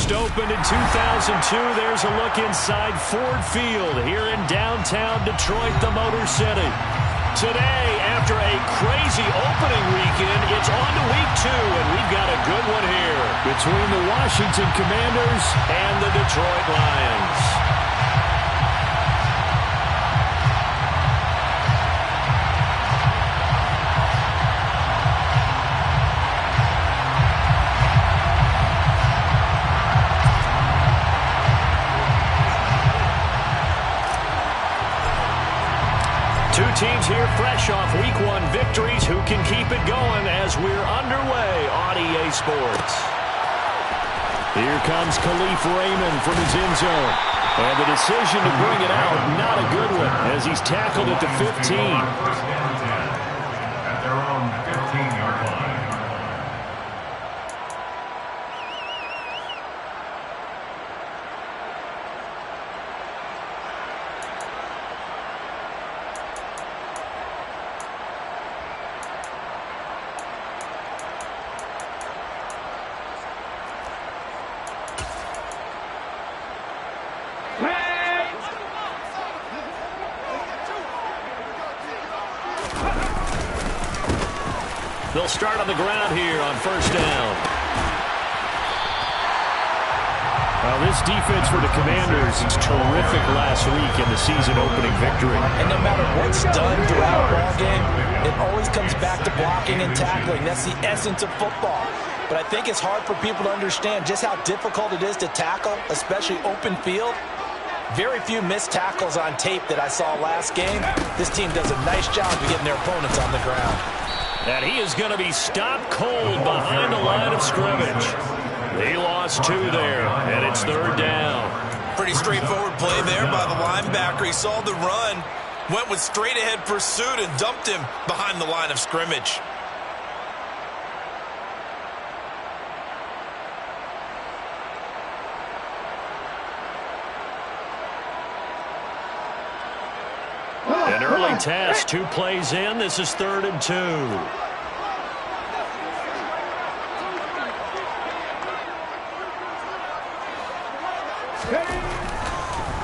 First opened in 2002. There's a look inside Ford Field here in downtown Detroit, the Motor City. Today, after a crazy opening weekend, it's on to week 2, and we've got a good one here between the Washington Commanders and the Detroit Lions. Two teams here fresh off Week 1 victories. Who can keep it going as we're underway on EA Sports? Here comes Khalif Raymond from his end zone. And the decision to bring it out, not a good one, as he's tackled at the 15. At their own 15-yard line. They'll start on the ground here on first down. Well, this defense for the Commanders is terrific last week in the season-opening victory. And no matter what's done throughout a ball game, it always comes back to blocking and tackling. That's the essence of football. But I think it's hard for people to understand just how difficult it is to tackle, especially open field. Very few missed tackles on tape that I saw last game. This team does a nice job of getting their opponents on the ground. And he is going to be stopped cold behind the line of scrimmage. He lost 2 there, and it's third down. Pretty straightforward play there by the linebacker. He saw the run, went with straight-ahead pursuit, and dumped him behind the line of scrimmage. An early test, 2 plays in. This is 3rd and 2.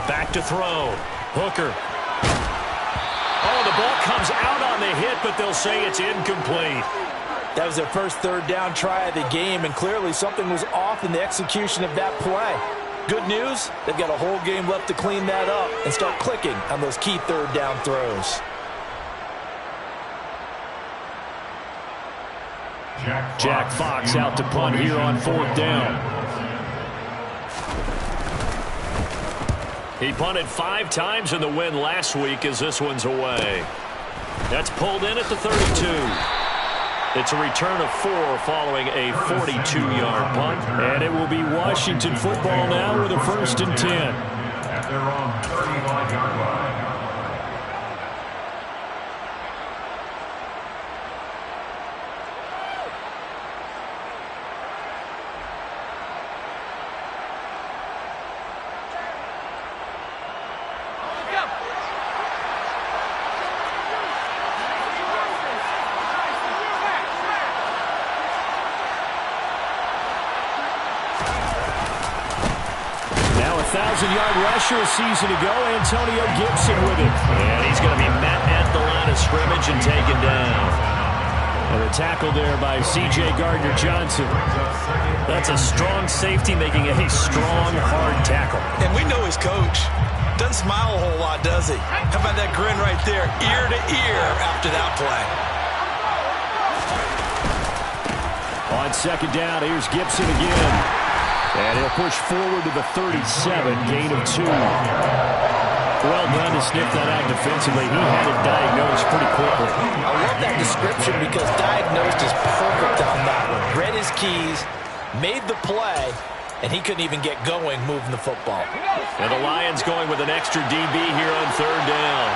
Back to throw. Hooker. Oh, the ball comes out on the hit, but they'll say it's incomplete. That was their first third down try of the game, and clearly something was off in the execution of that play. Good news, they've got a whole game left to clean that up and start clicking on those key third down throws. Jack Fox out to punt here on 4th down. He punted 5 times in the win last week as this one's away. That's pulled in at the 32. It's a return of 4 following a 42-yard punt. And it will be Washington football now with a 1st and 10. At their own 35-yard line. Yard rusher a season ago, Antonio Gibson with it. And he's going to be met at the line of scrimmage and taken down. And a tackle there by C.J. Gardner-Johnson. That's a strong safety making a strong, hard tackle. And we know his coach. Doesn't smile a whole lot, does he? How about that grin right there, ear to ear after that play? On 2nd down, here's Gibson again. And he'll push forward to the 37, gain of 2. Well done to sniff that out defensively. He had it diagnosed pretty quickly. I love that description because diagnosed is perfect on that one. Read his keys, made the play, and he couldn't even get going moving the football. And the Lions going with an extra DB here on 3rd down.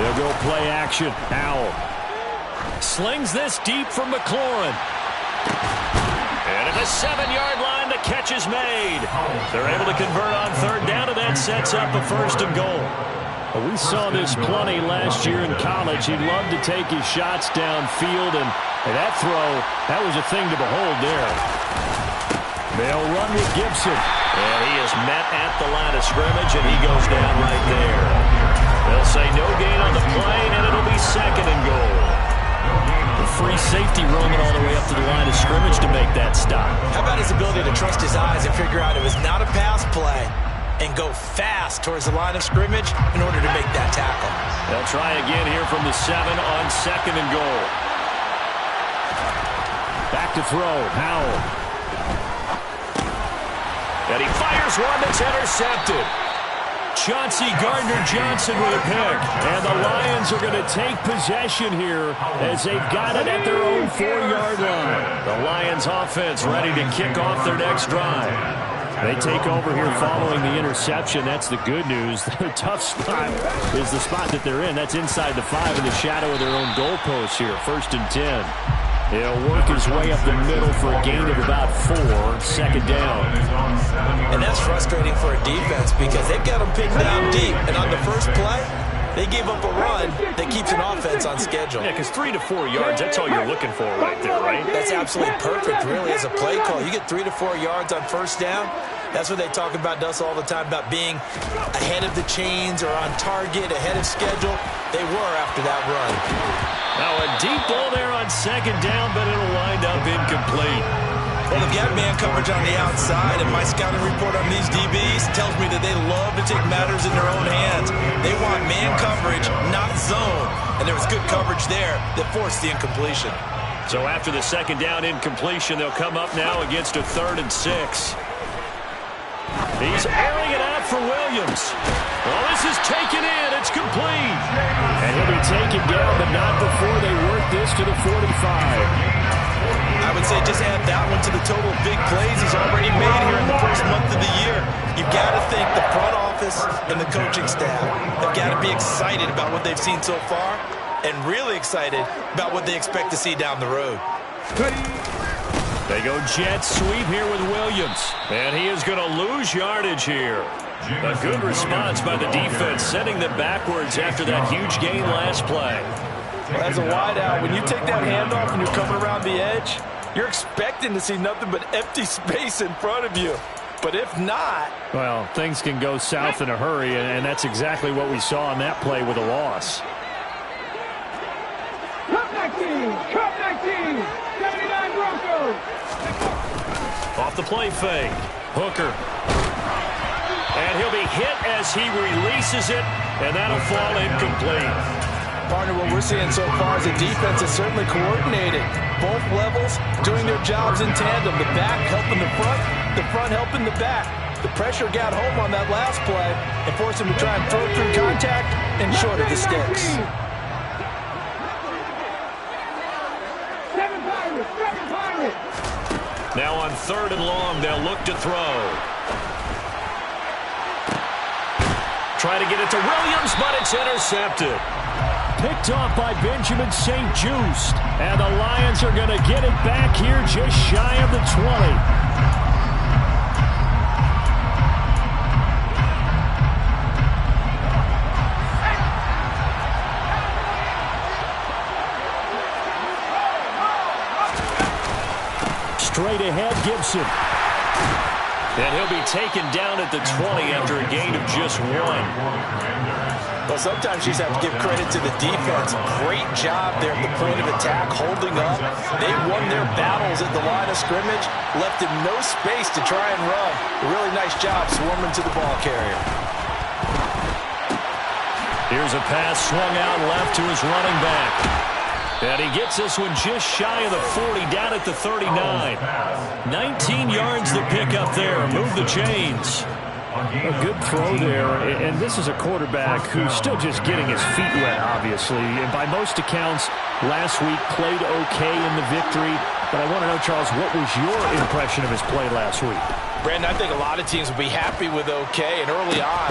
They'll go play action. Howell slings this deep from McLaurin. And at the 7-yard line, the catch is made. They're able to convert on 3rd down, and that sets up a 1st and goal. Well, we saw this plenty last year in college. He loved to take his shots downfield, and And that throw, that was a thing to behold there. They'll run with Gibson. And he is met at the line of scrimmage, and he goes down right there. They'll say no gain on the play, and it'll be 2nd and goal. The free safety roaming all the way up to the line of scrimmage to make that stop. How about his ability to trust his eyes and figure out it was not a pass play and go fast towards the line of scrimmage in order to make that tackle. They'll try again here from the 7 on 2nd and goal. Back to throw, Howell. And he fires one that's intercepted. Chauncey Gardner-Johnson with a pick. And the Lions are going to take possession here as they've got it at their own 4-yard line. The Lions offense ready to kick off their next drive. They take over here following the interception. That's the good news. Their tough spot is the spot that they're in. That's inside the 5 in the shadow of their own goalpost here. 1st and 10. He'll work his way up the middle for a gain of about 4, 2nd down. And that's frustrating for a defense because they've got them pinned down deep. And on the first play, they gave up a run that keeps an offense on schedule. Yeah, because 3 to 4 yards, that's all you're looking for right there, right? That's absolutely perfect, really, as a play call. You get 3 to 4 yards on 1st down. That's what they talk about us all the time, about being ahead of the chains or on target, ahead of schedule. They were after that run. Now a deep ball there on 2nd down, but it'll wind up incomplete. Well, they've got man coverage on the outside, and my scouting report on these DBs tells me that they love to take matters in their own hands. They want man coverage, not zone. And there was good coverage there that forced the incompletion. So after the 2nd down incompletion, they'll come up now against a 3rd and 6. He's airing it out for Williams. Well, this is taken in. It's complete. And he'll be taken down, but not before they work this to the 45. I would say just add that one to the total of big plays he's already made here in the first month of the year. You've got to think the front office and the coaching staff have got to be excited about what they've seen so far and really excited about what they expect to see down the road. They go jet sweep here with Williams. And he is going to lose yardage here. A good response by the defense, sending them backwards after that huge gain last play. Well, as a wideout, when you take that handoff and you're coming around the edge, you're expecting to see nothing but empty space in front of you. But if not... Well, things can go south in a hurry, and that's exactly what we saw on that play with a loss. Cup 19, 79 Broncos. Off the play fake. Hooker. And he'll be hit as he releases it, and that'll fall incomplete. Partner, what we're seeing so far is the defense is certainly coordinated. Both levels doing their jobs in tandem. The back helping the front helping the back. The pressure got home on that last play and forced him to try and throw through contact and short of the sticks. Now on 3rd and long, they'll look to throw. Try to get it to Williams, but it's intercepted. Picked off by Benjamin St-Juste. And the Lions are going to get it back here just shy of the 20. Straight ahead, Gibson. And he'll be taken down at the 20 after a gain of just 1. Well, sometimes you just have to give credit to the defense. Great job there at the point of attack, holding up. They won their battles at the line of scrimmage, left him no space to try and run. A really nice job swarming to the ball carrier. Here's a pass swung out left to his running back. And he gets this one just shy of the 40, down at the 39. 19 yards to pick up there. Move the chains. A good throw there, and this is a quarterback who's still just getting his feet wet, obviously. And by most accounts, last week played okay in the victory. But I want to know, Charles, what was your impression of his play last week? Brandon, I think a lot of teams will be happy with okay, and early on,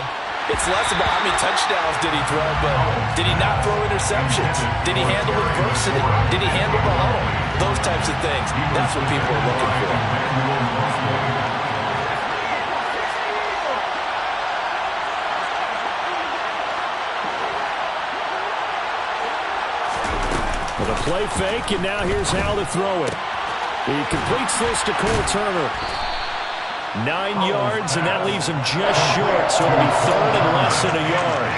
it's less about how many touchdowns did he throw, but did he not throw interceptions? Did he handle adversity? Did he handle the huddle? Those types of things. That's what people are looking for. With a play fake, and now here's how to throw it. He completes this to Cole Turner. 9 yards, and that leaves him just short, so it'll be third and less than a yard.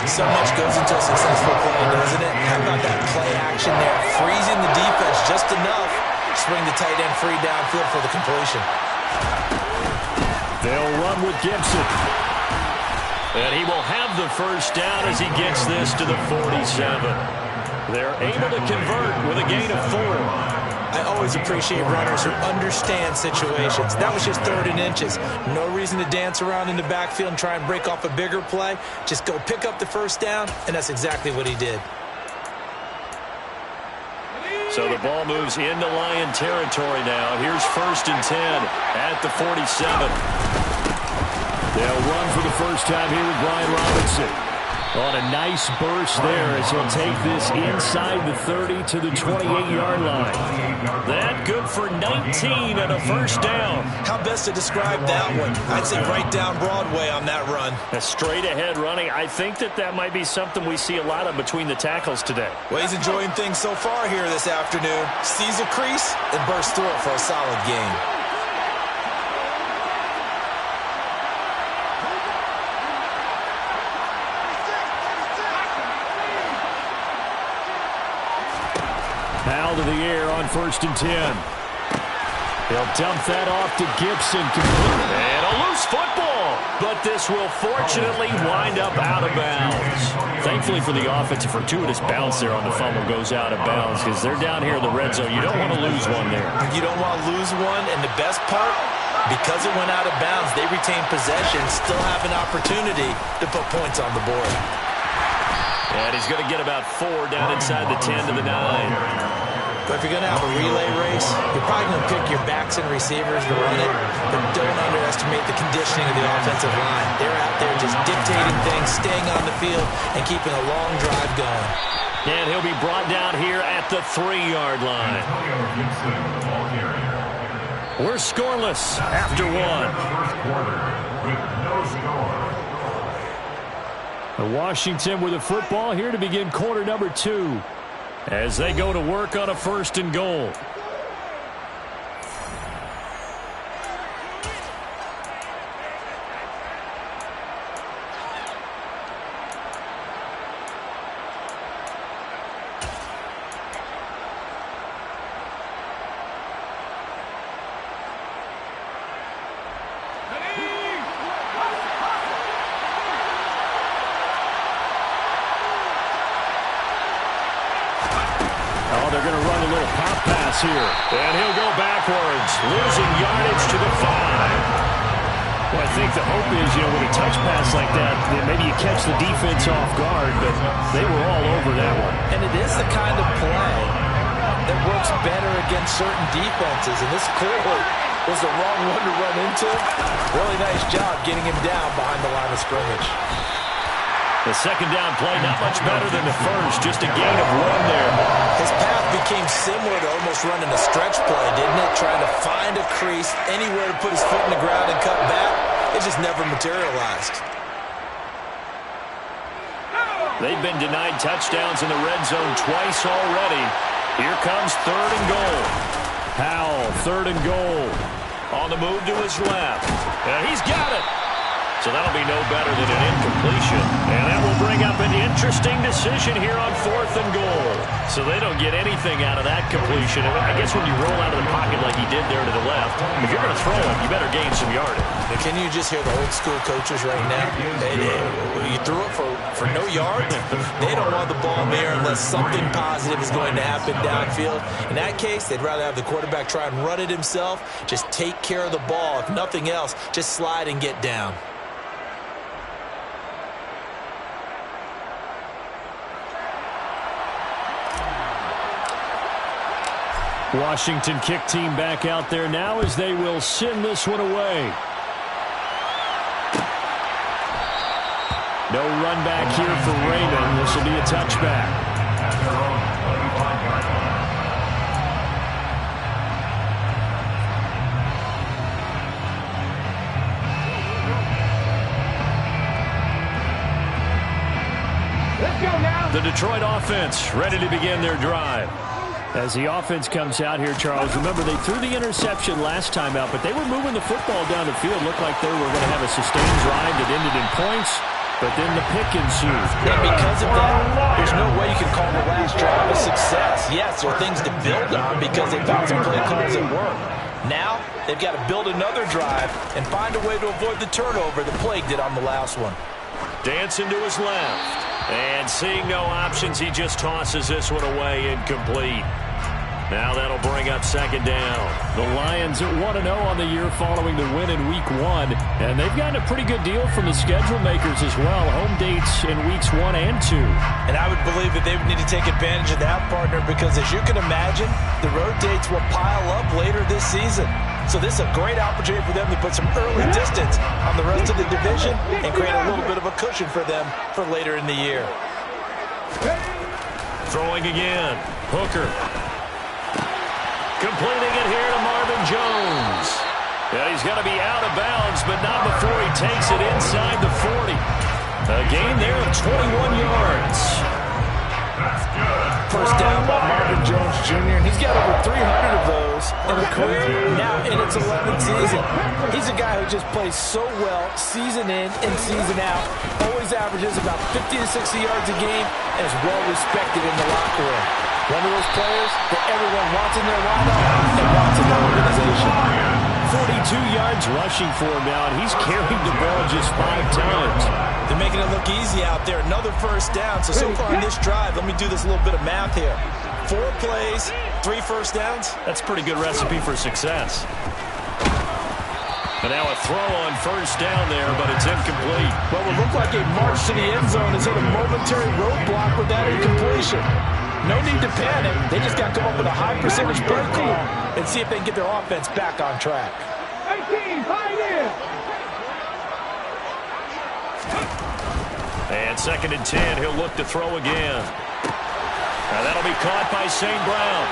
So much goes into a successful play, doesn't it? How about that play action there? Freezing the defense just enough. Swing the tight end free downfield for the completion. They'll run with Gibson. And he will have the first down as he gets this to the 47. They're able to convert with a gain of 4. I always appreciate runners who understand situations. That was just 3rd and inches. No reason to dance around in the backfield and try and break off a bigger play. Just go pick up the first down, and that's exactly what he did. So the ball moves into Lion territory now. Here's 1st and 10 at the 47. They'll run for the first time here with Brian Robinson. On a nice burst there as he'll take this inside the 30 to the 28-yard line. That good for 19 and a first down. How best to describe that one? I'd say right down Broadway on that run. A straight-ahead running. I think that might be something we see a lot of between the tackles today. Well, he's enjoying things so far here this afternoon. Sees a crease and bursts through it for a solid gain. Foul to the air on 1st and 10. He'll dump that off to Gibson. And a loose football. But this will fortunately wind up out of bounds. Thankfully for the offense, a fortuitous bounce there on the fumble goes out of bounds because they're down here in the red zone. You don't want to lose one there. You don't want to lose one, and the best part, because it went out of bounds, they retain possession, still have an opportunity to put points on the board. And he's going to get about 4 down inside the 10 to the 9. But if you're going to have a relay race, you're probably going to pick your backs and receivers to run it, but don't underestimate the conditioning of the offensive line. They're out there just dictating things, staying on the field, and keeping a long drive going. And he'll be brought down here at the 3-yard line. We're scoreless after 1. Washington with a football here to begin quarter number 2 as they go to work on a 1st and goal. They're going to run a little pop pass here. And he'll go backwards, losing yardage to the 5. Well, I think the hope is, with a touch pass like that, maybe you catch the defense off guard, but they were all over that one. And it is the kind of play that works better against certain defenses, and this clearly was the wrong one to run into. Really nice job getting him down behind the line of scrimmage. The second down play, not much better than the first, just a gain of 1 there. His path became similar to almost running a stretch play, didn't it? Trying to find a crease, anywhere to put his foot in the ground and cut back. It just never materialized. They've been denied touchdowns in the red zone twice already. Here comes 3rd and goal. Powell, 3rd and goal. On the move to his left. And he's got it. So that'll be no better than an incompletion. And that will bring up an interesting decision here on 4th and goal. So they don't get anything out of that completion. I guess when you roll out of the pocket like he did there to the left, if you're going to throw it, you better gain some yardage. Can you just hear the old school coaches right now? You threw it for no yards? They don't want the ball in the air unless something positive is going to happen downfield. In that case, they'd rather have the quarterback try and run it himself. Just take care of the ball. If nothing else, just slide and get down. Washington kick team back out there now as they will send this one away. No run back here for Raymond. This will be a touchback. Let's go, The Detroit offense ready to begin their drive. As the offense comes out here, Charles, remember they threw the interception last time out, but they were moving the football down the field. Looked like they were going to have a sustained drive that ended in points, but then the pick ensued. And because of that, there's no way you can call the last drive a success. Yes, there are things to build on because they found some play calls that work. Now, they've got to build another drive and find a way to avoid the turnover that plagued it on the last one. Dancing to his left. And seeing no options, he just tosses this one away incomplete. Now that'll bring up second down. The Lions at 1-0 on the year following the win in Week 1. And they've gotten a pretty good deal from the schedule makers as well. Home dates in Weeks 1 and 2. And I would believe that they would need to take advantage of that, partner, because as you can imagine, the road dates will pile up later this season. So this is a great opportunity for them to put some early distance on the rest of the division and create a little bit of a cushion for them for later in the year. Throwing again. Hooker. Completing it here to Marvin Jones. Yeah, he's going to be out of bounds, but not before he takes it inside the 40. A gain there of 21 yards. First down by Marvin Jones Jr., and he's got over 300 of those in a career now in its 11th season. He's a guy who just plays so well season in and season out, always averages about 50 to 60 yards a game, and is well respected in the locker room. One of those players that everyone wants in their lineup and wants in their organization. 42 yards rushing for him now, and he's carried the ball just 5 times. They're making it look easy out there. Another first down. So far in this drive, let me do this little bit of math here. 4 plays, 3 first downs. That's a pretty good recipe for success. And now a throw on first down there, but it's incomplete. Well, it looked like a march to the end zone is in a momentary roadblock with that incompletion. No need to panic. They just got to come up with a high percentage play call and see if they can get their offense back on track. 18, pioneer. And 2nd and 10, he'll look to throw again. Now that'll be caught by St. Brown.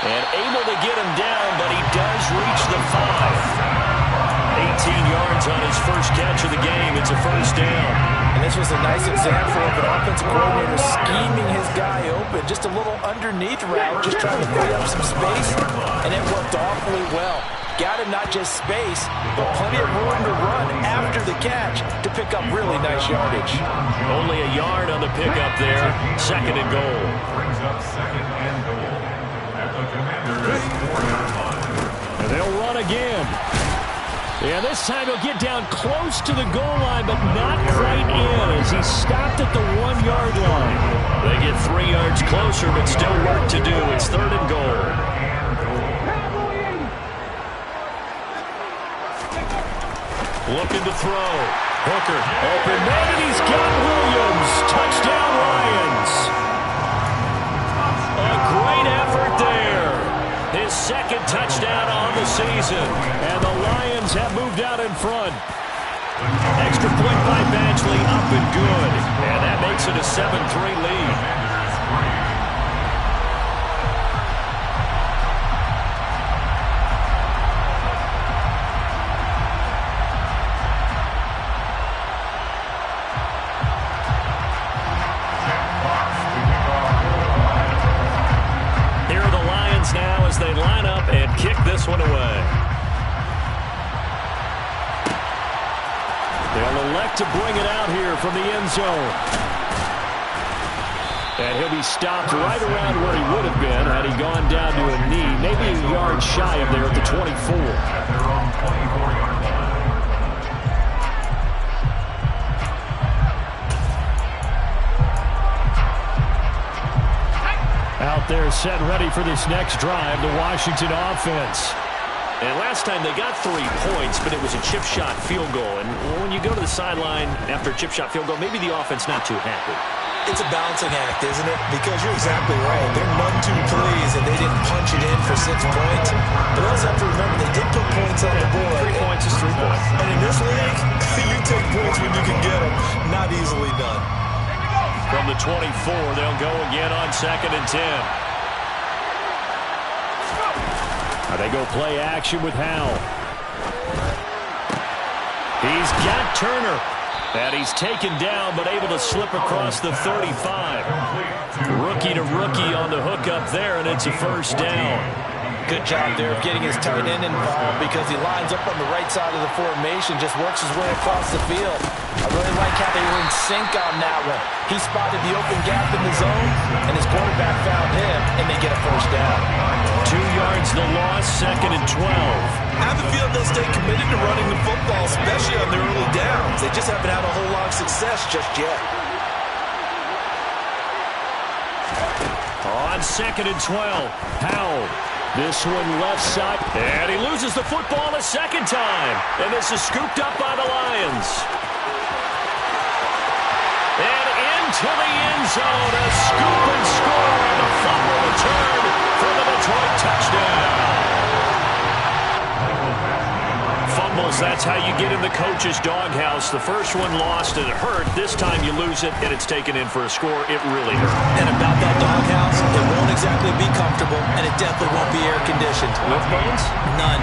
And able to get him down, but he does reach the 5. 18 yards on his first catch of the game. It's a first down. And this was a nice example of an offensive coordinator scheming his guy open. Just a little underneath route, just trying to free up some space, and it worked awfully well. Got him not just space, but plenty of room to run after the catch to pick up really nice yardage. Only a yard on the pickup there. 2nd and goal. Brings up 2nd and goal at the Commander's 4-yard line. And they'll run again. Yeah, this time he'll get down close to the goal line, but not quite in as he stopped at the 1-yard line. They get 3 yards closer, but still work to do. It's 3rd and goal. Looking to throw. Hooker open man, and he's got Williams. Touchdown Lions. A great effort there. His 2nd touchdown on the season. And the Lions have moved out in front. Extra point by Badgley, up and good. And that makes it a 7-3 lead. They line up and kick this one away. They'll elect to bring it out here from the end zone. And he'll be stopped right around where he would have been had he gone down to a knee, maybe a yard shy of there at the 24. At their own 24-yard line. Out there set ready for this next drive, the Washington offense. And last time they got 3 points, but it was a chip shot field goal. And when you go to the sideline after a chip shot field goal, maybe the offense not too happy. It's a balancing act, isn't it? Because you're exactly right. They're none too pleased that they didn't punch it in for 6 points. But also have to remember they did put points on the board. 3 points is 3 points. And in this league, you take points when you can get them. Not easily done. From the 24, they'll go again on 2nd and 10. Now they go play action with Howell. He's got Turner. And he's taken down, but able to slip across the 35. Rookie to rookie on the hookup there, and it's a first down. Good job there of getting his tight end involved because he lines up on the right side of the formation, just works his way across the field. I really like how they were in sync on that one. He spotted the open gap in the zone, and his quarterback found him, and they get a first down. 2 yards the loss, 2nd and 12. I have a feeling they'll stay committed to running the football, especially on their early downs. They just haven't had a whole lot of success just yet. On 2nd and 12, Howell. This one left side, and he loses the football a second time. And this is scooped up by the Lions. And into the end zone, a scoop and score on the fumble return for the Detroit touchdown. Fumbles, that's how you get in the coach's doghouse. The first one lost and it hurt. This time you lose it and it's taken in for a score. It really hurt. And about that doghouse, it won't exactly be comfortable, and it definitely won't be air-conditioned. With bones? None.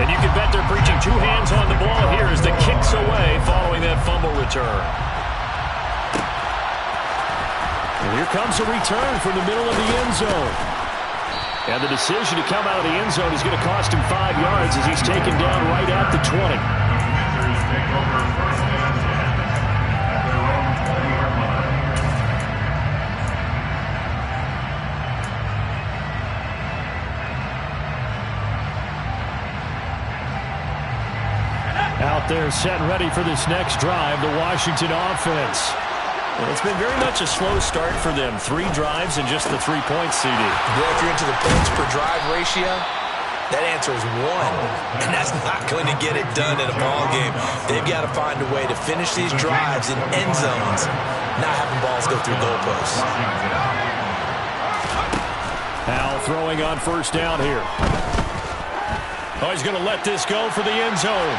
And you can bet they're preaching 2 hands on the ball here as the kick's away following that fumble return. And here comes a return from the middle of the end zone. And the decision to come out of the end zone is going to cost him 5 yards as he's taken down right at the 20. Commanders take over 1st and 10 at their own 20-yard line. Out there set ready for this next drive, the Washington offense. Well, it's been very much a slow start for them. 3 drives and just the 3 points, CD. Yeah, if you're into the points per drive ratio, that answer is 1. And that's not going to get it done in a ball game. They've got to find a way to finish these drives in end zones, not having balls go through goalposts. Howell throwing on 1st down here. Oh, he's going to let this go for the end zone.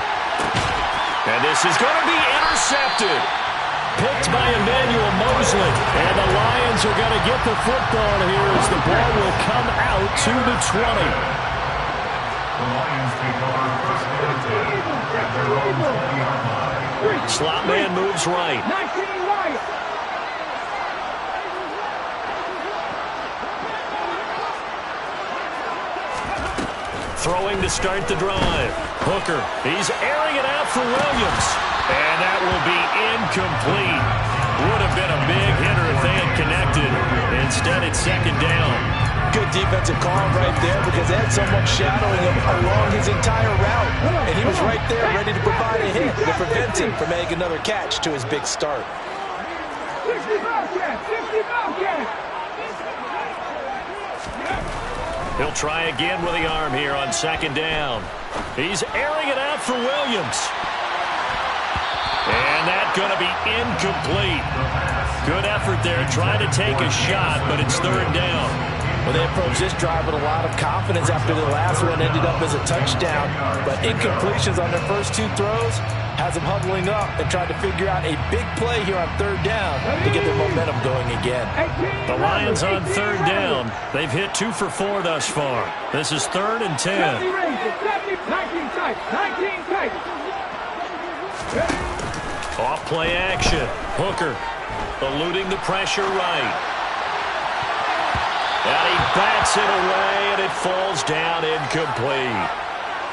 And this is going to be intercepted. Picked by Emmanuel Mosley. And the Lions are going to get the football here as the ball will come out to the 20. The Lions take over 1st and 10 at their own 20-yard line. Slot man moves right. 19 right. Throwing to start the drive. Hooker, he's airing it out for Williams. And that will be incomplete. Would have been a big hitter if they had connected. Instead, it's 2nd down. Good defensive call right there because they had someone shadowing him along his entire route. And he was right there ready to provide a hit to prevent him from making another catch to his big start. 60 Bobcats. 60 Bobcats. He'll try again with the arm here on 2nd down. He's airing it out for Williams. And that's going to be incomplete. Good effort there trying to take a shot, but it's 3rd down. Well, they approached this drive with a lot of confidence after the last one ended up as a touchdown. But incompletions on their first 2 throws has them huddling up and trying to figure out a big play here on 3rd down to get their momentum going again. The Lions on 3rd down. They've hit 2 for 4 thus far. This is 3rd and 10. 19 tight. 19 tight. Off play action. Hooker eluding the pressure right. And he bats it away, and it falls down incomplete.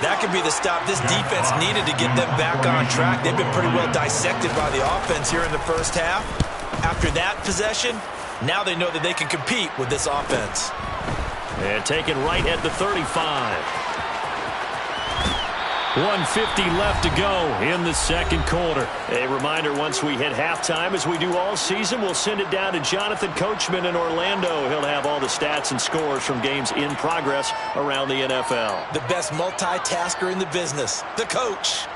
That could be the stop this defense needed to get them back on track. They've been pretty well dissected by the offense here in the first half. After that possession, now they know that they can compete with this offense. And taken right at the 35. 1:50 left to go in the 2nd quarter. A reminder, once we hit halftime, as we do all season, we'll send it down to Jonathan Coachman in Orlando. He'll have all the stats and scores from games in progress around the NFL. The best multitasker in the business, the coach.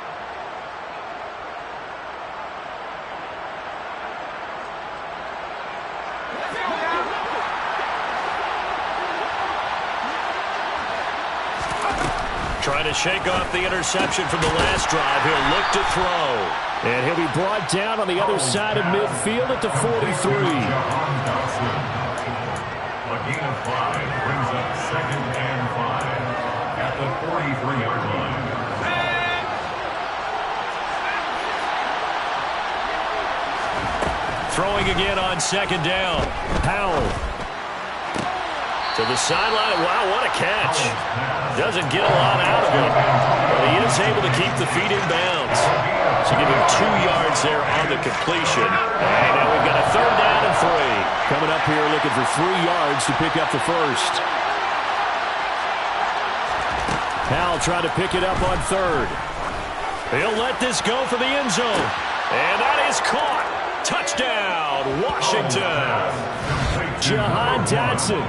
Trying to shake off the interception from the last drive. He'll look to throw. And he'll be brought down on the other side of midfield at the 43. A gain of 5 brings up 2nd and 5 at the 43-yard line. Throwing again on second down. Powell. To the sideline. Wow, what a catch. Doesn't get a lot out of it, but he is able to keep the feet in bounds. So give him 2 yards there on the completion. And now we've got a third down and 3. Coming up here looking for 3 yards to pick up the first. Powell trying to pick it up on third. He'll let this go for the end zone. And that is caught. Touchdown, Washington. Jahan Dotson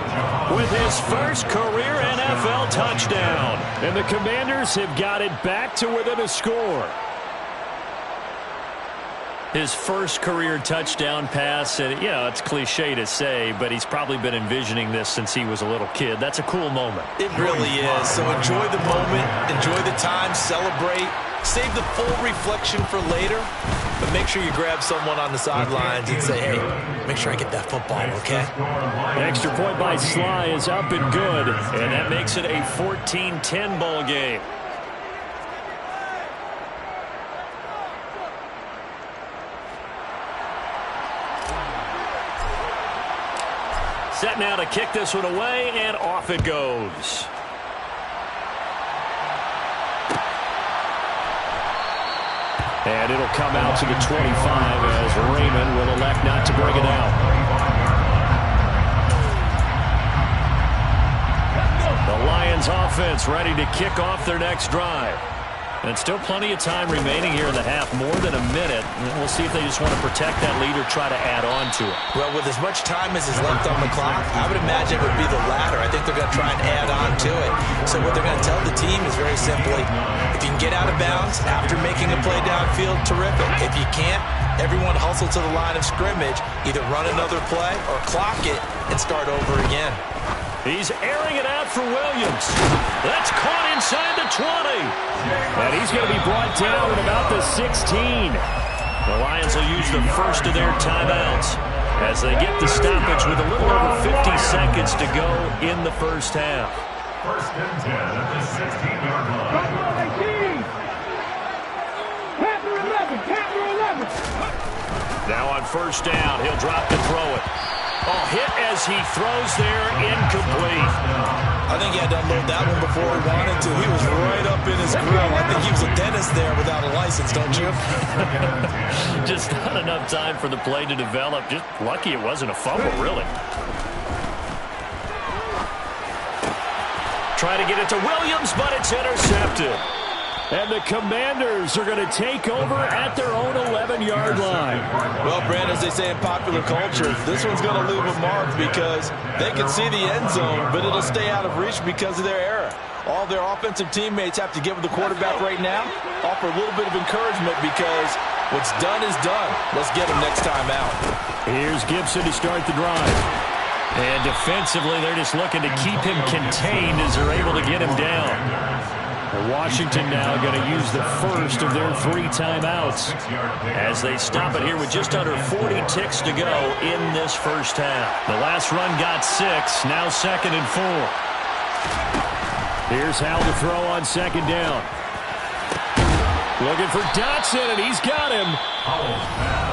with his first career NFL touchdown. And the Commanders have got it back to within a score. His first career touchdown pass, and you know, it's cliche to say, but he's probably been envisioning this since he was a little kid. That's a cool moment. It really is. So enjoy the moment, enjoy the time, celebrate, save the full reflection for later, but make sure you grab someone on the sidelines and say, hey, make sure I get that football, okay? Extra point by Sly is up and good, and that makes it a 14-10 ball game. Set now to kick this one away, and off it goes. And it'll come out to the 25 as Raymond will elect not to bring it out. The Lions offense ready to kick off their next drive. And still plenty of time remaining here in the half, more than a minute. We'll see if they just want to protect that lead or try to add on to it. Well, with as much time as is left on the clock, I would imagine it would be the latter. I think they're going to try and add on to it. So what they're going to tell the team is very simply, if you can get out of bounds after making a play downfield, terrific. If you can't, everyone hustle to the line of scrimmage, either run another play or clock it and start over again. He's airing it out for Williams. That's caught inside the 20. And he's going to be brought down at about the 16. The Lions will use the first of their timeouts as they get the stoppage with a little over 50 seconds to go in the first half. First and 10 at the 16-yard line. Panther 11. Now on first down, he'll drop to throw it. Oh, hit as he throws there, incomplete. I think he had to unload that one before he wanted to. He was right up in his grill. I think he was a dentist there without a license, don't you? Just not enough time for the play to develop. Just lucky it wasn't a fumble, really. Try to get it to Williams, but it's intercepted. And the Commanders are going to take over at their own 11-yard line. Well, Brandon, as they say in popular culture, this one's going to leave a mark because they can see the end zone, but it'll stay out of reach because of their error. All their offensive teammates have to get with the quarterback right now, offer a little bit of encouragement because what's done is done. Let's get him next time out. Here's Gibson to start the drive. And defensively, they're just looking to keep him contained as they're able to get him down. Washington now going to use the first of their 3 timeouts as they stop it here with just under 40 ticks to go in this first half. The last run got 6, now 2nd and 4. Here's Howell to throw on second down. Looking for Dotson, and he's got him.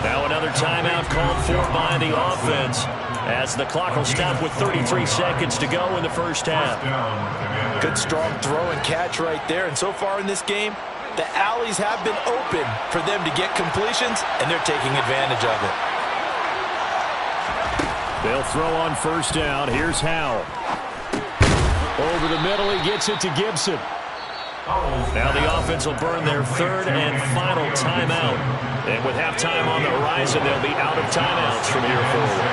Now another timeout called for by the offense as the clock will stop with 33 seconds to go in the first half. Good strong throw and catch right there. And so far in this game, the alleys have been open for them to get completions, and they're taking advantage of it. They'll throw on first down. Here's Howell. Over the middle, he gets it to Gibson. Now the offense will burn their 3rd and final timeout. And with halftime on the horizon, they'll be out of timeouts from here forward.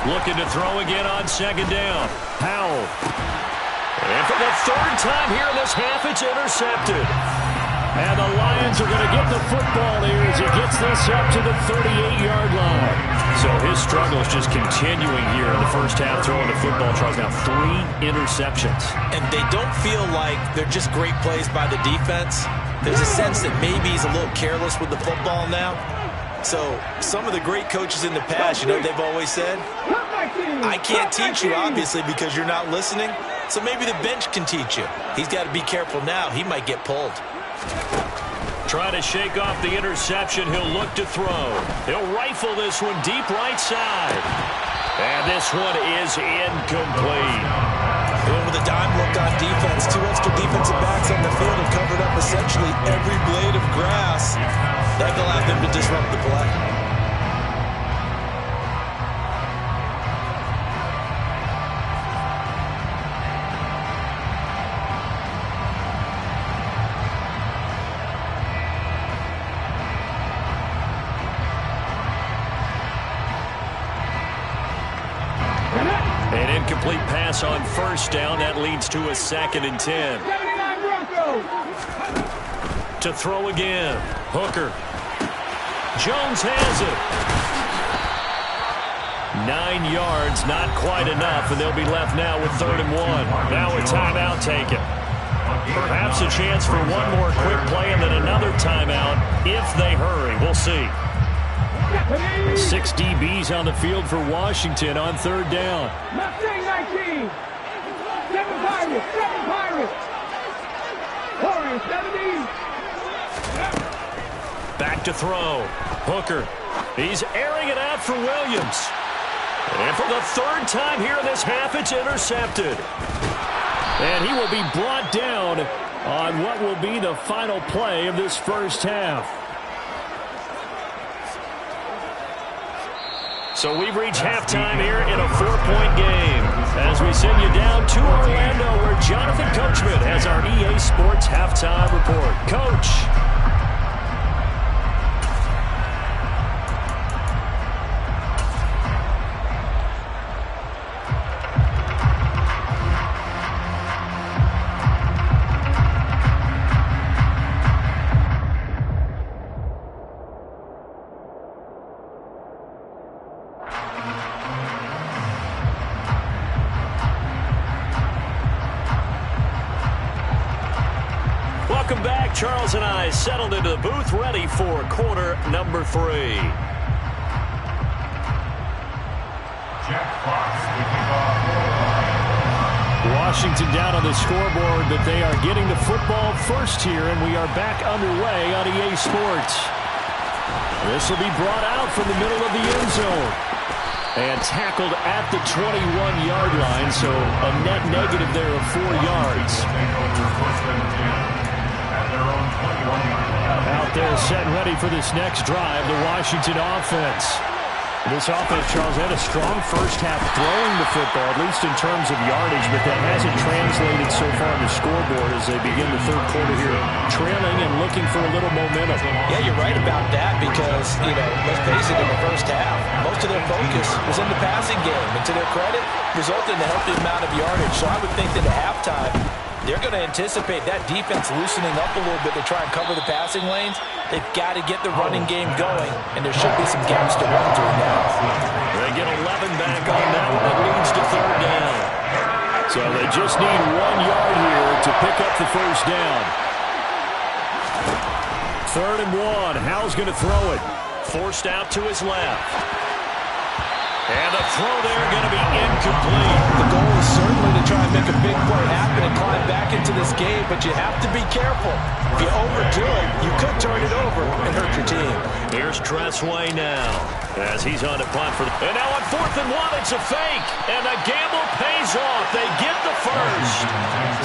Looking to throw again on second down. Howell. And for the 3rd time here in this half, it's intercepted. And the Lions are going to get the football here as he gets this up to the 38-yard line. So his struggle is just continuing here in the first half, throwing the football. Tries now 3 interceptions. And they don't feel like they're just great plays by the defense. There's a sense that maybe he's a little careless with the football now. So some of the great coaches in the past, you know, they've always said, I can't teach you, obviously, because you're not listening. So maybe the bench can teach you. He's got to be careful now. He might get pulled. Trying to shake off the interception. He'll look to throw. He'll rifle this one deep right side. And this one is incomplete. And with a dime look on defense, 2 extra defensive backs on the field and covered up essentially every blade of grass. That allowed them to disrupt the play. An incomplete pass on first down. That leads to a 2nd and 10. To throw again. Hooker. Jones has it. 9 yards, not quite enough, and they'll be left now with 3rd and 1. Now a timeout taken. Perhaps a chance for one more quick play and then another timeout if they hurry. We'll see. 6 DBs on the field for Washington on 3rd down. Mustang 19. 7 Pirates. 7 Pirates. Warriors 70. Back to throw. Hooker. He's airing it out for Williams. And for the 3rd time here in this half, it's intercepted. And he will be brought down on what will be the final play of this first half. So we've reached halftime here in a 4-point game. As we send you down to Orlando, where Jonathan Coachman has our EA Sports halftime report. Coach. Welcome back. Charles and I settled into the booth, ready for quarter number 3. Jack Fox, the kickoff. Washington down on the scoreboard, but they are getting the football first here, and we are back underway on EA Sports. This will be brought out from the middle of the end zone. And tackled at the 21-yard line, so a net negative there of 4 yards. Out there set and ready for this next drive, the Washington offense. This offense, Charles, had a strong first half throwing the football, at least in terms of yardage, but that hasn't translated so far on the scoreboard as they begin the 3rd quarter here, trailing and looking for a little momentum. Yeah, you're right about that because, let's face it, in the first half, most of their focus was in the passing game, and to their credit, resulted in a healthy amount of yardage. So I would think that at halftime, they're going to anticipate that defense loosening up a little bit to try and cover the passing lanes. They've got to get the running game going, and there should be some gaps to run through now. They get 11 back on that one. That leads to 3rd down. So they just need 1 yard here to pick up the first down. 3rd and 1. Howell's going to throw it. Forced out to his left. And the throw there going to be incomplete. The goal is certainly to try and make a big play happen and climb back into this game, but you have to be careful. If you overdo it, you could turn it over and hurt your team. Here's Tressway now as he's on a punt for and now on 4th and 1, it's a fake. And the gamble pays off. They get the first.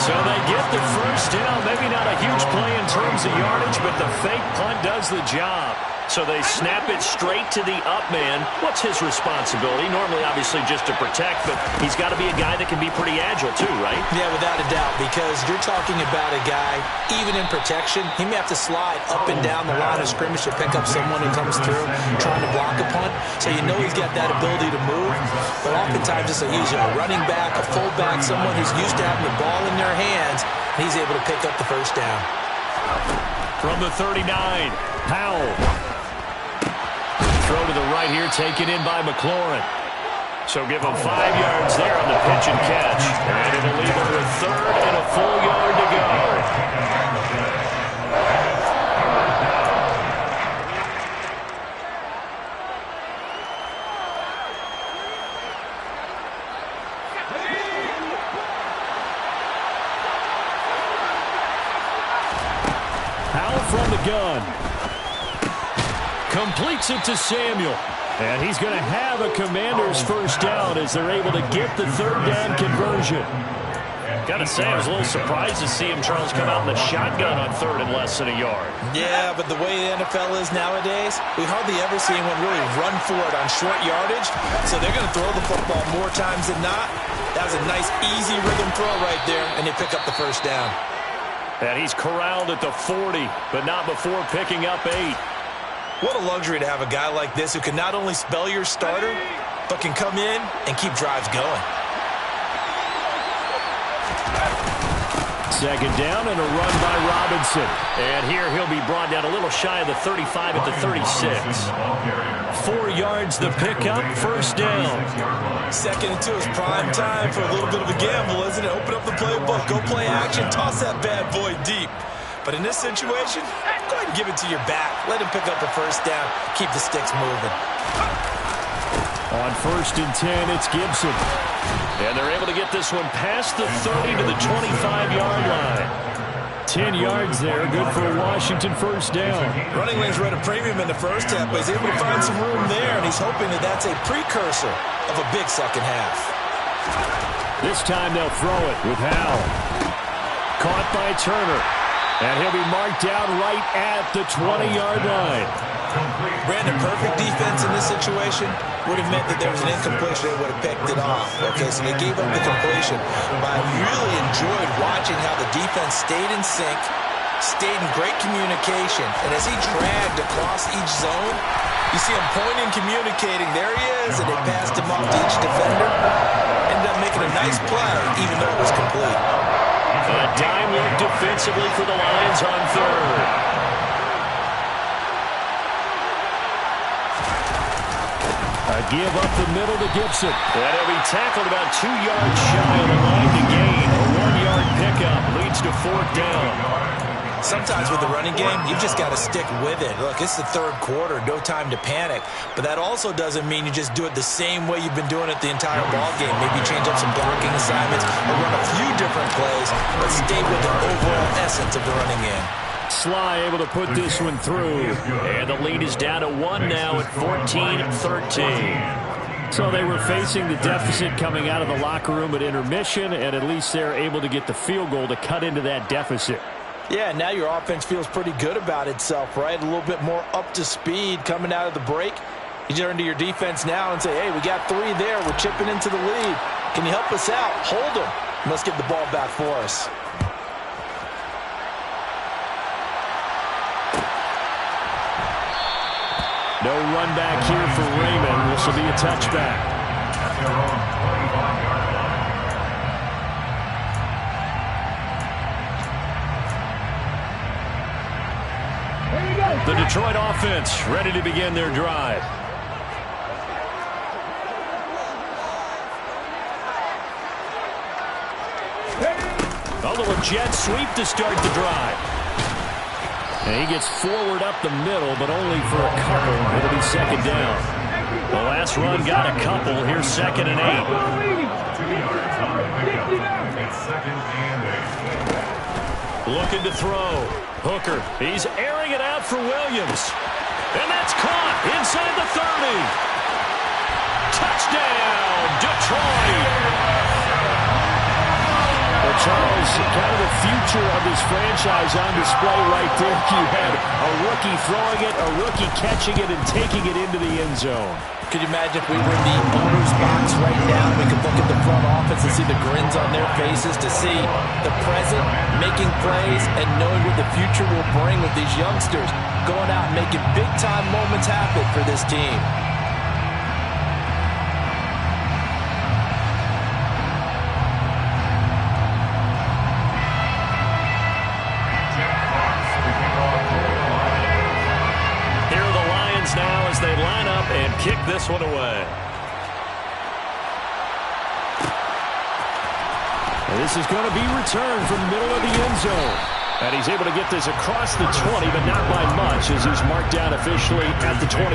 So they get the first down. Maybe not a huge play in terms of yardage, but the fake punt does the job. So they snap it straight to the up man. What's his responsibility? Normally, obviously, just to protect, but he's got to be a guy that can be pretty agile too, right? Yeah, without a doubt, because you're talking about a guy, even in protection, he may have to slide up and down the line of scrimmage to pick up someone who comes through trying to block a punt. So you know he's got that ability to move, but oftentimes it's a running back, a fullback, someone who's used to having the ball in their hands, and he's able to pick up the first down. From the 39, Howell. Throw to the right here, taken in by McLaurin. So give him 5 yards there on the pitch and catch. And it'll leave him with 3rd and a full yard to go. Howell from the gun. Completes it to Samuel. And he's going to have a Commanders first down as they're able to get the third down conversion. Got to say, I was a little surprised to see him, Charles, come out in the shotgun on third and less than a yard. Yeah, but the way the NFL is nowadays, we hardly ever see anyone really run for it on short yardage. So they're going to throw the football more times than not. That was a nice, easy rhythm throw right there, and they pick up the first down. And he's corralled at the 40, but not before picking up 8. What a luxury to have a guy like this who can not only spell your starter, but can come in and keep drives going. Second down and a run by Robinson. And here he'll be brought down a little shy of the 35 at the 36. 4 yards the pickup, first down. Second and 2 is prime time for a little bit of a gamble, isn't it? Open up the playbook, go play action, toss that bad boy deep. But in this situation, go ahead and give it to your back. Let him pick up the first down. Keep the sticks moving. On first and 10, it's Gibson. And they're able to get this one past the 30 to the 25-yard line. 10 yards there, good for a Washington first down. Running lanes were at a premium in the first half, but he's able to find some room there, and he's hoping that that's a precursor of a big second half. This time they'll throw it with Howell. Caught by Turner. And he'll be marked down right at the 20-yard line. Brandon, perfect defense in this situation would have meant that there was an incompletion. They would have picked it off. Okay, so they gave up the completion. But I really enjoyed watching how the defense stayed in sync, stayed in great communication. And as he dragged across each zone, you see him pointing, communicating. There he is, and they passed him off to each defender. Ended up making a nice play, even though it was complete. A dime look defensively for the Lions on third. A give up the middle to Gibson. And he'll be tackled about 2 yards shy of the line to gain. A 1-yard pickup leads to fourth down. Sometimes with the running game, you've just got to stick with it. Look, it's the third quarter, no time to panic. But that also doesn't mean you just do it the same way you've been doing it the entire ball game. Maybe change up some blocking assignments or run a few different plays, but stay with the overall essence of the running game. Sly able to put this one through. And the lead is down to 1 now at 14-13. So they were facing the deficit coming out of the locker room at intermission, and at least they're able to get the field goal to cut into that deficit. Yeah, now your offense feels pretty good about itself, right? A little bit more up to speed coming out of the break. You turn to your defense now and say, hey, we got 3 there. We're chipping into the lead. Can you help us out? Hold them. Let's get the ball back for us. No run back here for Raymond. This will be a touchback. The Detroit offense ready to begin their drive. A little jet sweep to start the drive. And he gets forward up the middle, but only for a couple. It'll be second down. The last run got a couple. Here's second and 8. Looking to throw. Hooker. He's airing it out for Williams. And that's caught inside the 30. Touchdown, Detroit. Well, Charles, kind of the future of this franchise on display right there. You had a rookie throwing it, a rookie catching it, and taking it into the end zone. Could you imagine if we were in the owner's box right now? We could look at the front office and see the grins on their faces, to see the present making plays and knowing what the future will bring with these youngsters going out and making big-time moments happen for this team. Now as they line up and kick this one away. And this is going to be returned from the middle of the end zone. And he's able to get this across the 20, but not by much, as he's marked down officially at the 21.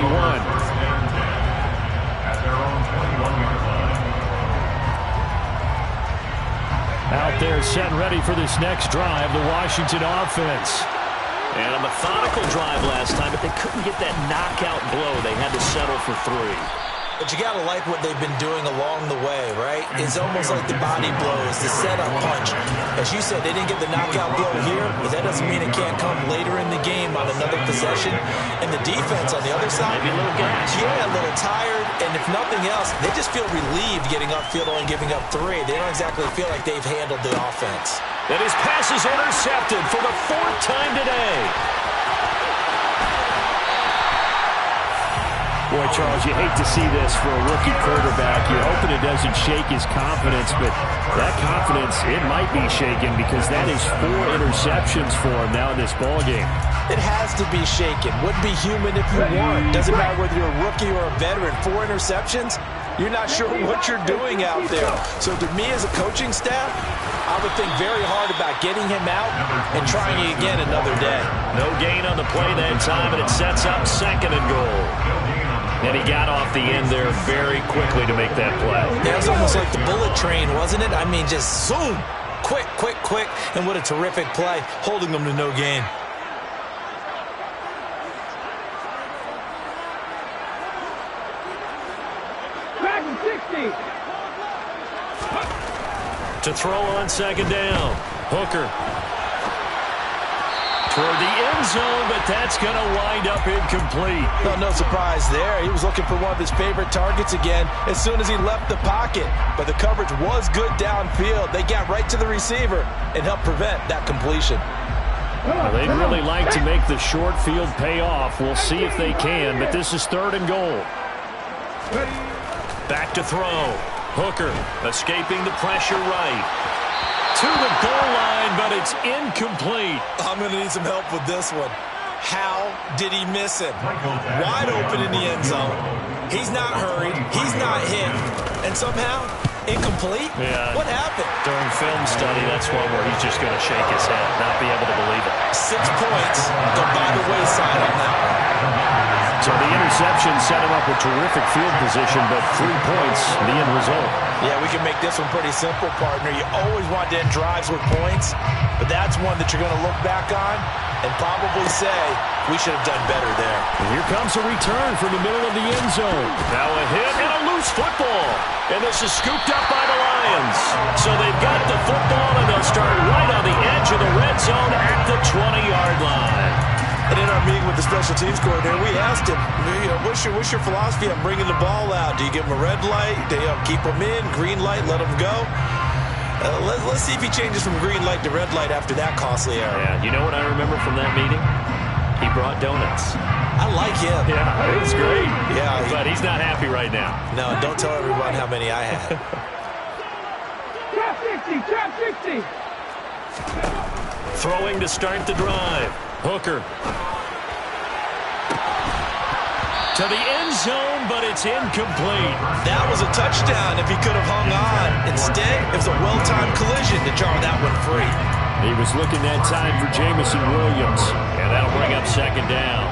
Out there set ready for this next drive, the Washington offense. And a methodical drive last time, but they couldn't get that knockout blow. They had to settle for 3. But you got to like what they've been doing along the way, right? It's almost like the body blows, the setup punch. As you said, they didn't get the knockout blow here, but that doesn't mean it can't come later in the game on another possession. And the defense on the other side, maybe a little gas. Yeah, a little tired. And if nothing else, they just feel relieved getting upfield only giving up 3. They don't exactly feel like they've handled the offense. And his pass is intercepted for the 4th time today. Boy, Charles, you hate to see this for a rookie quarterback. You're hoping it doesn't shake his confidence, but that confidence, it might be shaken because that is 4 interceptions for him now in this ballgame. It has to be shaken. Wouldn't be human if you weren't. Doesn't matter whether you're a rookie or a veteran. 4 interceptions, you're not sure what you're doing out there. So to me as a coaching staff, I would think very hard about getting him out and trying again another day. No gain on the play that time, and it sets up 2nd and goal. And he got off the end there very quickly to make that play. That was almost like the bullet train, wasn't it? I mean, just zoom. Quick, quick, quick. And what a terrific play, holding them to no gain. Back in 60. To throw on 2nd down. Hooker. Toward the end zone, but that's going to wind up incomplete. No surprise there. He was looking for one of his favorite targets again as soon as he left the pocket. But the coverage was good downfield. They got right to the receiver and helped prevent that completion. Well, they'd really like to make the short field pay off. We'll see if they can, but this is 3rd and goal. Back to throw. Hooker escaping the pressure right. To the goal line, but it's incomplete. I'm going to need some help with this one. How did he miss it? Wide open in the end zone. He's not hurried. He's not hit. And somehow, incomplete? Yeah. What happened? During film study, that's one where he's just going to shake his head, not be able to believe it. 6 points go by the wayside on that one. So the interception set him up with terrific field position, but 3 points, the end result. Yeah, we can make this one pretty simple, partner. You always want to end drives with points, but that's one that you're going to look back on and probably say, we should have done better there. And here comes a return from the middle of the end zone. Now a hit and a loose football. And this is scooped up by the Lions. So they've got the football, and they'll start right on the edge of the red zone at the 20-yard line. And in our meeting with the special teams coordinator, we asked him, what's your philosophy on bringing the ball out? Do you give him a red light? Do you keep him in? Green light, let him go? Let's see if he changes from green light to red light after that costly error. Yeah, you know what I remember from that meeting? He brought donuts. I like him. Yeah, it was great. Yeah, but he's not happy right now. No, don't tell everyone how many I had. Trap 60, trap 60. Throwing to start the drive. Hooker. To the end zone, but it's incomplete. That was a touchdown if he could have hung on. Instead, it was a well-timed collision to jar that one free. He was looking that time for Jamison Williams, and that'll bring up 2nd down.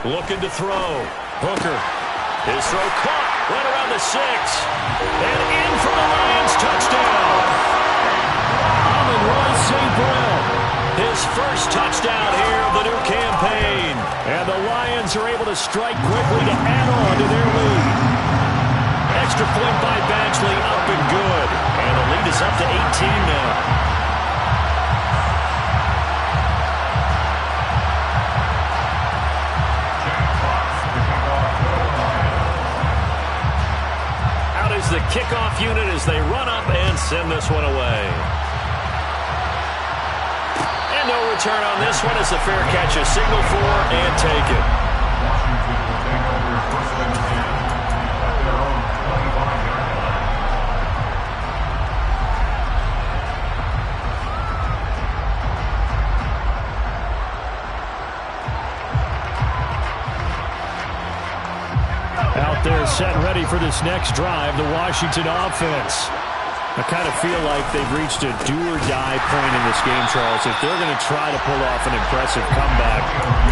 Looking to throw. Hooker. His throw caught right around the 6. And in for the Lions touchdown. Amon-Ra St. Brown. His first touchdown here of the new campaign. And the Lions are able to strike quickly to add on to their lead. Extra point by Badgley, up and good. And the lead is up to 18 now. Out is the kickoff unit as they run up and send this one away. And no return on this one as the fair catch is signaled for and taken. Washington will take over first and 10 at their own 25-yard line. Out there set ready for this next drive, the Washington offense. I kind of feel like they've reached a do-or-die point in this game, Charles. If they're going to try to pull off an impressive comeback,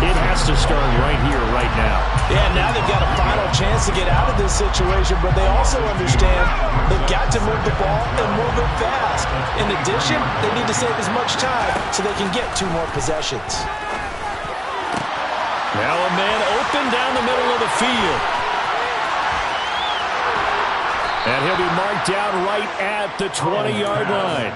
it has to start right here, right now. Yeah, now they've got a final chance to get out of this situation, but they also understand they've got to move the ball and move it fast. In addition, they need to save as much time so they can get 2 more possessions. Now a man open down the middle of the field. And he'll be marked down right at the 20-yard line.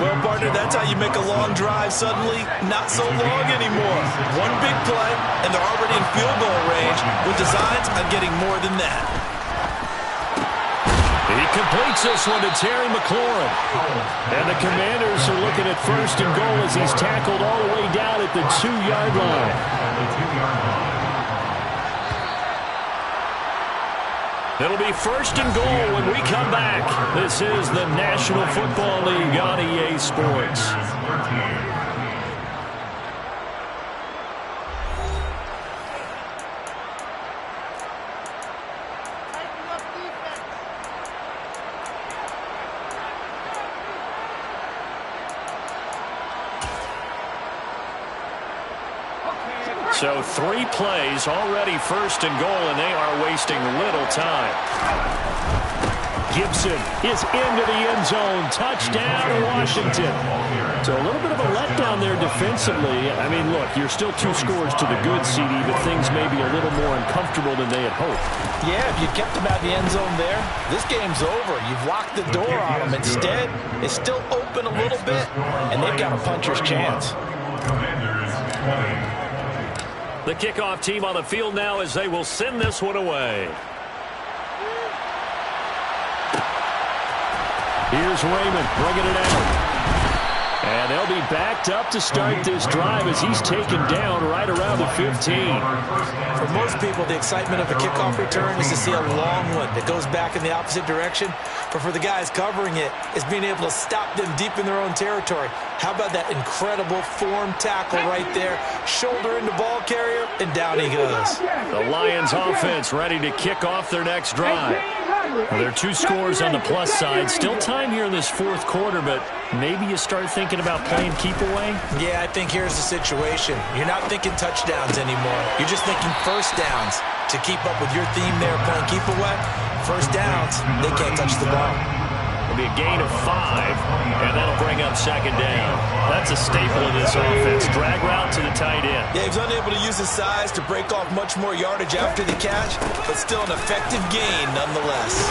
Well, partner, that's how you make a long drive suddenly not so long anymore. One big play, and they're already in field goal range with designs on getting more than that. He completes this one to Terry McLaurin. And the Commanders are looking at 1st and goal as he's tackled all the way down at the 2-yard line. It'll be 1st and goal when we come back. This is the National Football League on EA Sports. So 3 plays, already 1st and goal, and they are wasting little time. Gibson is into the end zone. Touchdown, Washington. So a little bit of a letdown there defensively. I mean, look, you're still 2 scores to the good, CD, but things may be a little more uncomfortable than they had hoped. Yeah, if you kept them out of the end zone there, this game's over. You've locked the door on them. Instead, it's still open a little bit, and they've got a puncher's chance. The kickoff team on the field now as they will send this one away. Here's Raymond bringing it out. And they'll be backed up to start this drive as he's taken down right around the 15. For most people, the excitement of a kickoff return is to see a long one that goes back in the opposite direction. But for the guys covering it, it's being able to stop them deep in their own territory. How about that incredible form tackle right there? Shoulder into ball carrier, and down he goes. The Lions offense ready to kick off their next drive. Well, there are 2 scores on the plus side. Still time here in this 4th quarter, but maybe you start thinking about playing keep away? Yeah, I think here's the situation. You're not thinking touchdowns anymore. You're just thinking 1st downs. To keep up with your theme there, playing keep away, 1st downs, they can't touch the ball. It'll be a gain of 5, and that'll bring up 2nd down. That's a staple of this offense. Drag route to the tight end. Yeah, he's unable to use his size to break off much more yardage after the catch, but still an effective gain nonetheless.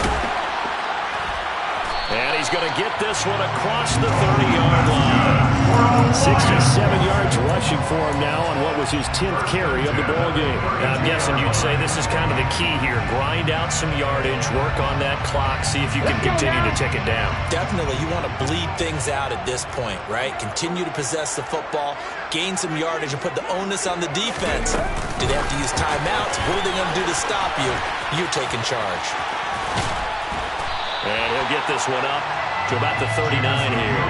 And he's going to get this one across the 30-yard line. 67 yards rushing for him now on what was his 10th carry of the ball game. Now, I'm guessing you'd say this is kind of the key here. Grind out some yardage, work on that clock, see if you can continue to tick it down. Definitely, you want to bleed things out at this point, right? Continue to possess the football, gain some yardage, and put the onus on the defense. Do they have to use timeouts? What are they going to do to stop you? You're taking charge. And he'll get this one up to about the 39 here.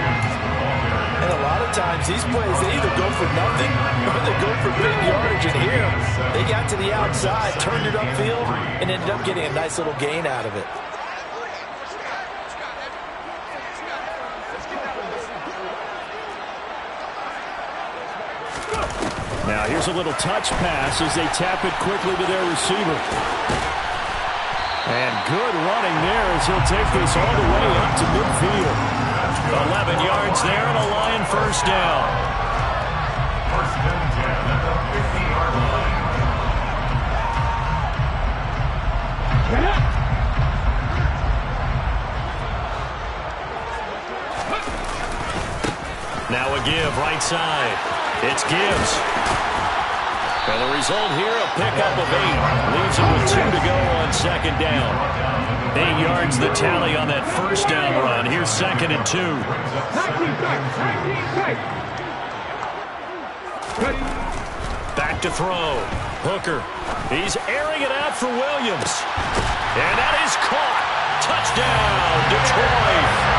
And a lot of times, these plays, they either go for nothing or they go for big yardage. And here, they got to the outside, turned it upfield, and ended up getting a nice little gain out of it. Now, here's a little touch pass as they tap it quickly to their receiver. And good running there as he'll take this all the way up to midfield. 11 yards there and a Lion 1st down. 1st and 10 at the 50-yard line. Now a give right side. It's Gibbs. And the result here, a pickup of 8. Leaves him with 2 to go on 2nd down. 8 yards the tally on that 1st down run. Here's 2nd and 2. Back to throw. Hooker. He's airing it out for Williams. And that is caught. Touchdown, Detroit.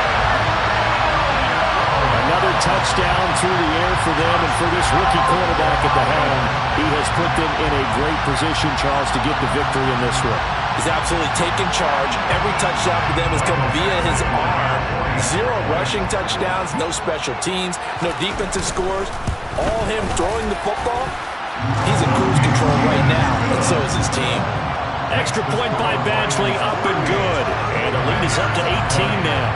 Another touchdown through the air for them, and for this rookie quarterback at the helm, he has put them in a great position, Charles, to get the victory in this one. He's absolutely taken charge. Every touchdown for them has come via his arm. 0 rushing touchdowns, no special teams, no defensive scores. All him throwing the football. He's in cruise control right now, and so is his team. Extra point by Badgley, up and good. And the lead is up to 18 now.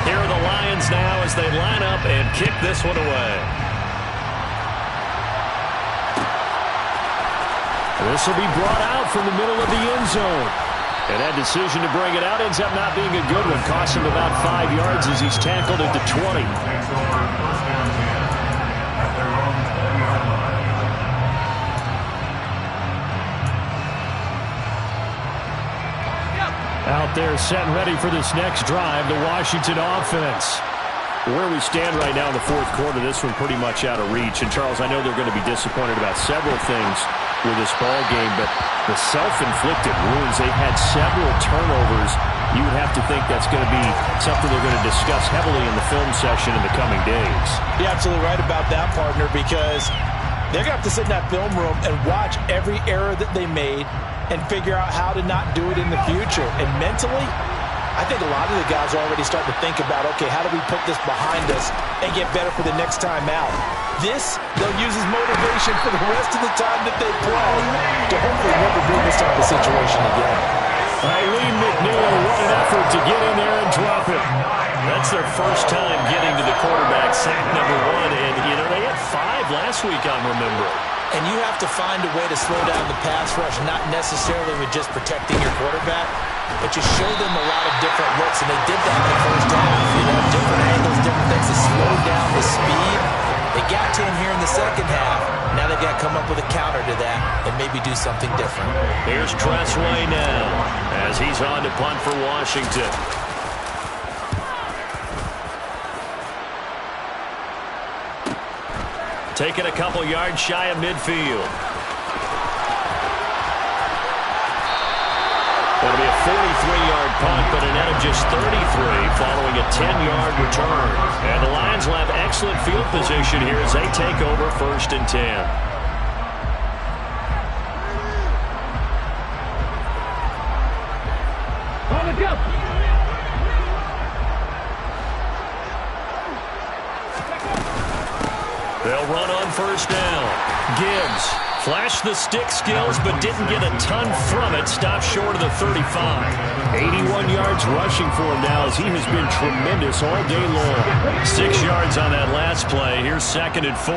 Here are the Lions now as they line up and kick this one away. This will be brought out from the middle of the end zone. And that decision to bring it out ends up not being a good one. Costs him about 5 yards as he's tackled at the 20. Out there set and ready for this next drive, the Washington offense. Where we stand right now in the fourth quarter, this one pretty much out of reach. And, Charles, I know they're going to be disappointed about several things with this ball game, but the self-inflicted wounds, they've had several turnovers. You would have to think that's going to be something they're going to discuss heavily in the film session in the coming days. You're absolutely right about that, partner, because they're going to have to sit in that film room and watch every error that they made and figure out how to not do it in the future. And mentally, I think a lot of the guys are already starting to think about, okay, how do we put this behind us and get better for the next time out? This, they'll use as motivation for the rest of the time that they play to hopefully never be in this type of situation again. Eileen McNeil, what an effort to get in there and drop it. That's their first time getting to the quarterback, sack number 1. And, you know, they had 5 last week, I'm remembering. And you have to find a way to slow down the pass rush, not necessarily with just protecting your quarterback, but you show them a lot of different looks, and they did that in the first half. You know, different angles, different things to slow down the speed. They got to him here in the second half. Now they've got to come up with a counter to that and maybe do something different. Here's Tressway now as he's on to punt for Washington. Taking a couple yards shy of midfield. It'll be a 43-yard punt, but a net of just 33 following a 10-yard return. And the Lions will have excellent field position here as they take over 1st and 10. On the jump. They'll run on 1st down. Gibbs flashed the stick skills but didn't get a ton from it. Stopped short of the 35. 81 yards rushing for him now as he has been tremendous all day long. 6 yards on that last play. Here's 2nd and 4.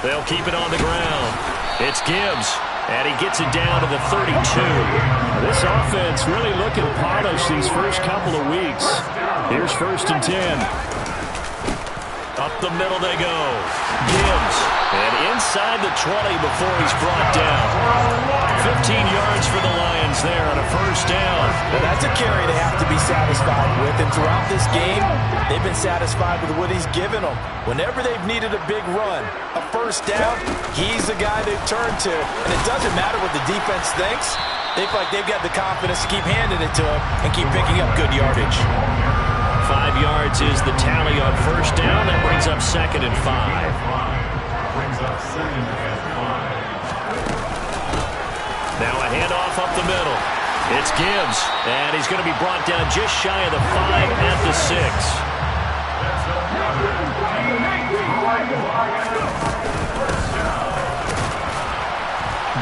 They'll keep it on the ground. It's Gibbs. And he gets it down to the 32. This offense really looking polished these first couple of weeks. Here's 1st and 10. Up the middle they go. Gibbs. And inside the 20 before he's brought down. 15 yards for the Lions there on a 1st down. Well, that's a carry they have to be satisfied with. And throughout this game, they've been satisfied with what he's given them. Whenever they've needed a big run, a 1st down, he's the guy they turn to. And it doesn't matter what the defense thinks. They feel like they've got the confidence to keep handing it to him and keep picking up good yardage. 5 yards is the tally on 1st down. That brings up 2nd and 5. Brings up 2nd and 5. Now a handoff up the middle. It's Gibbs, and he's going to be brought down just shy of the 5 at the 6.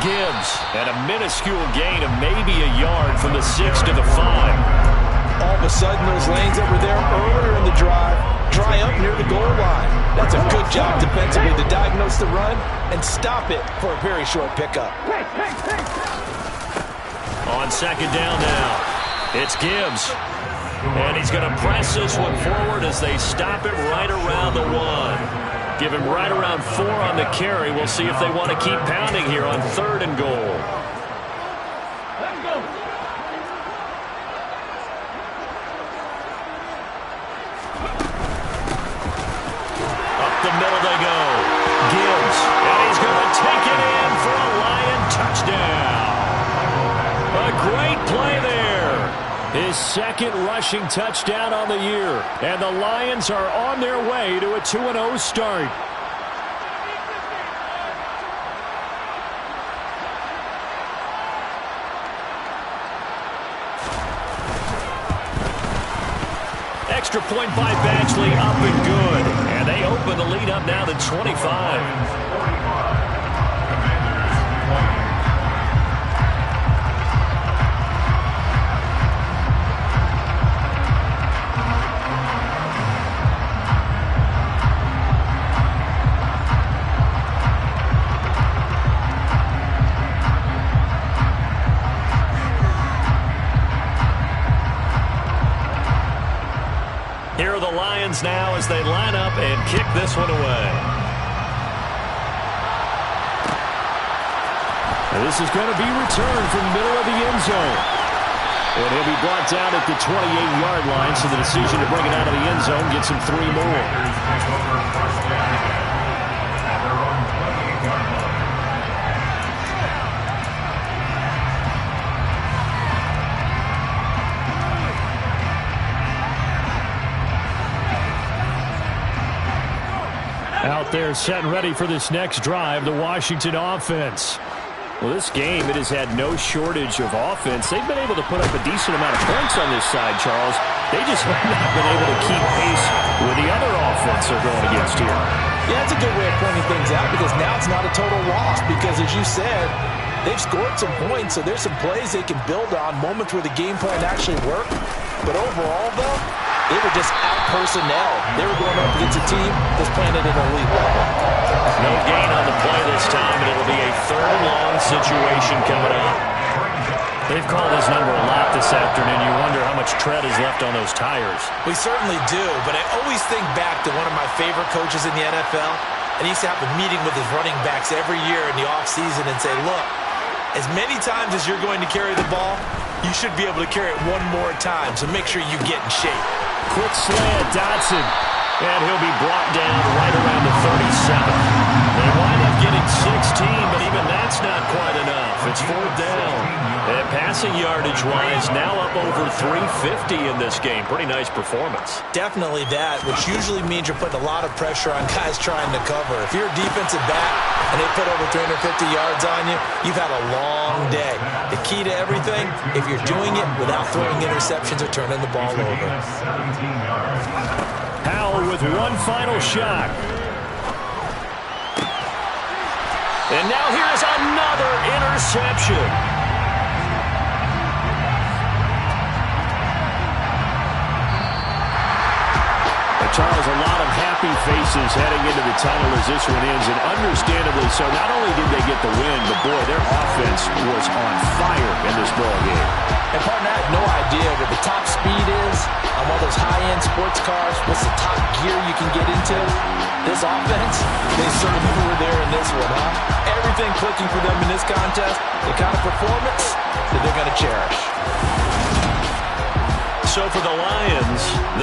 Gibbs, and a minuscule gain of maybe a yard from the 6 to the 5. All of a sudden, those lanes that were there earlier in the drive dry up near the goal line. That's a good job defensively to diagnose the run and stop it for a very short pickup. On 2nd down now, it's Gibbs. And he's going to press this one forward as they stop it right around the 1. Give him right around 4 on the carry. We'll see if they want to keep pounding here on 3rd and goal. Let's go. Up the middle they go. Gibbs, and he's going to take it in for a Lion touchdown. A great play there. His 2nd rushing touchdown on the year. And the Lions are on their way to a 2-0 start. Extra point by Badgley, up and good. And they open the lead up now to 25. Here are the Lions now as they line up and kick this one away. And this is going to be returned from the middle of the end zone. And he'll be brought down at the 28-yard line, so the decision to bring it out of the end zone gets him 3 more. Out there set and ready for this next drive, the Washington offense. Well, this game, it has had no shortage of offense. They've been able to put up a decent amount of points on this side, Charles. They just have not been able to keep pace with the other offense they're going against here. Yeah, it's a good way of pointing things out because now it's not a total loss because, as you said, they've scored some points, so there's some plays they can build on, moments where the game plan actually worked. But overall, though, they were just out-personnel. They were going up against a team that's playing at an elite level. No gain on the play this time, and it'll be a 3rd and long situation coming up. They've called his number a lot this afternoon. You wonder how much tread is left on those tires. We certainly do, but I always think back to one of my favorite coaches in the NFL, and he used to have a meeting with his running backs every year in the offseason and say, look, as many times as you're going to carry the ball, you should be able to carry it one more time, so make sure you get in shape. Quick slant, Dotson. And he'll be brought down right around the 37. They wind up getting 16, but even that's not quite enough. It's 4th down. And passing yardage-wise, now up over 350 in this game. Pretty nice performance. Definitely that, which usually means you're putting a lot of pressure on guys trying to cover. If you're a defensive back and they put over 350 yards on you, you've had a long day. The key to everything, if you're doing it without throwing interceptions or turning the ball over. Howell with one final shot. And now here's another interception. Charles, a lot of happy faces heading into the tunnel as this one ends, and understandably so. Not only did they get the win, but boy, their offense was on fire in this ball game. And partner, I have no idea what the top speed is on one of those high-end sports cars. What's the top gear you can get into? This offense, they certainly were there in this one, huh? Everything clicking for them in this contest, the kind of performance that they're going to cherish. So for the Lions,